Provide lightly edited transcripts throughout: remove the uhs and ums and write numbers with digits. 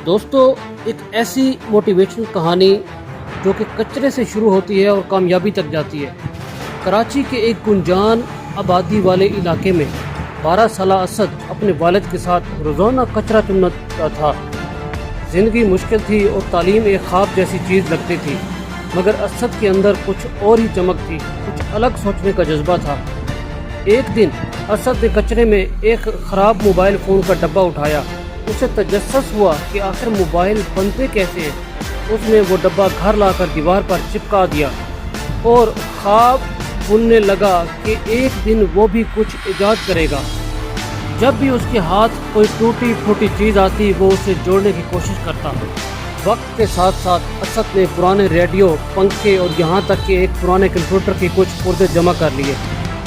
दोस्तों, एक ऐसी मोटिवेशनल कहानी जो कि कचरे से शुरू होती है और कामयाबी तक जाती है। कराची के एक गुंजान आबादी वाले इलाके में 12 साल असद अपने वालिद के साथ रोज़ाना कचरा चुनता था। ज़िंदगी मुश्किल थी और तालीम एक ख्वाब जैसी चीज़ लगती थी, मगर असद के अंदर कुछ और ही चमक थी, कुछ अलग सोचने का जज्बा था। एक दिन असद ने कचरे में एक ख़राब मोबाइल फ़ोन का डब्बा उठाया। उसे तजस्सुस हुआ कि आखिर मोबाइल बनते कैसे हैं। उसने वो डब्बा घर लाकर दीवार पर चिपका दिया और ख्वाब बुनने लगा कि एक दिन वो भी कुछ ईजाद करेगा। जब भी उसके हाथ कोई टूटी फूटी चीज़ आती, वो उसे जोड़ने की कोशिश करता। वक्त के साथ साथ असद ने पुराने रेडियो, पंखे और यहाँ तक कि एक पुराने कंप्यूटर के कुछ पुर्जे जमा कर लिए।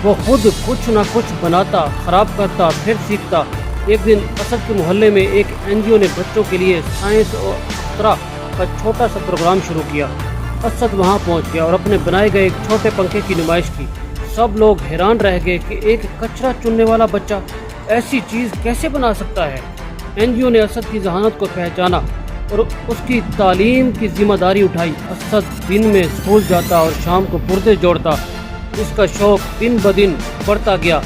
वो खुद कुछ ना कुछ बनाता, ख़राब करता, फिर सीखता। एक दिन असद के मोहल्ले में एक NGO ने बच्चों के लिए साइंस और अख्तरा का छोटा सा प्रोग्राम शुरू किया। असद वहां पहुंच गया और अपने बनाए गए एक छोटे पंखे की नुमाइश की। सब लोग हैरान रह गए कि एक कचरा चुनने वाला बच्चा ऐसी चीज़ कैसे बना सकता है। NGO ने असद की जहानत को पहचाना और उसकी तालीम की जिम्मेदारी उठाई। असद दिन में स्कूल जाता और शाम को पुर्जे जोड़ता। इसका शौक दिन ब दिन बढ़ता गया।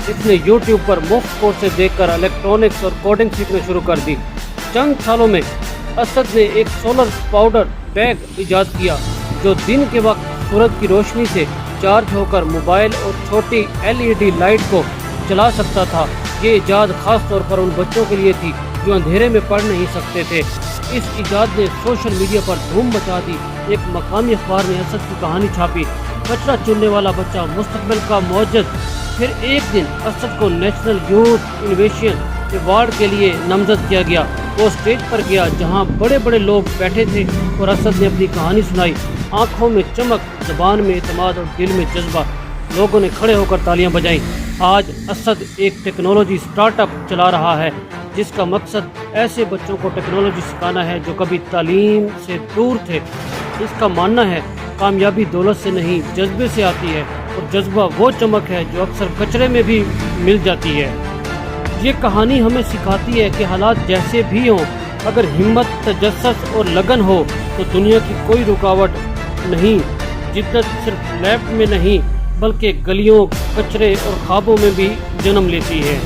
इसने YouTube पर मुफ्त कोर्सेज देखकर इलेक्ट्रॉनिक्स और कोडिंग सीखना शुरू कर दी। चंद सालों में असद ने एक सोलर पाउडर बैग इजाद किया जो दिन के वक्त सूरज की रोशनी से चार्ज होकर मोबाइल और छोटी LED लाइट को चला सकता था। ये इजाद खास तौर पर उन बच्चों के लिए थी जो अंधेरे में पढ़ नहीं सकते थे। इस इजाद ने सोशल मीडिया पर धूम मचा दी। एक मकामी अखबार ने असद की कहानी छापी, कचरा चुनने वाला बच्चा मुस्तकबिल का मौजूद। फिर एक दिन असद को नेशनल यूथ इनोवेशन अवार्ड के लिए नामजद किया गया। वो स्टेज पर गया जहां बड़े बड़े लोग बैठे थे और असद ने अपनी कहानी सुनाई। आंखों में चमक, ज़बान में एतमाद और दिल में जज्बा। लोगों ने खड़े होकर तालियां बजाईं। आज असद एक टेक्नोलॉजी स्टार्टअप चला रहा है जिसका मकसद ऐसे बच्चों को टेक्नोलॉजी सिखाना है जो कभी तालीम से दूर थे। इसका मानना है कामयाबी दौलत से नहीं, जज्बे से आती है, और जज्बा वो चमक है जो अक्सर कचरे में भी मिल जाती है। ये कहानी हमें सिखाती है कि हालात जैसे भी हों, अगर हिम्मत, तजस्सुस और लगन हो तो दुनिया की कोई रुकावट नहीं। जिद्दत सिर्फ लैब में नहीं बल्कि गलियों, कचरे और ख्वाबों में भी जन्म लेती है।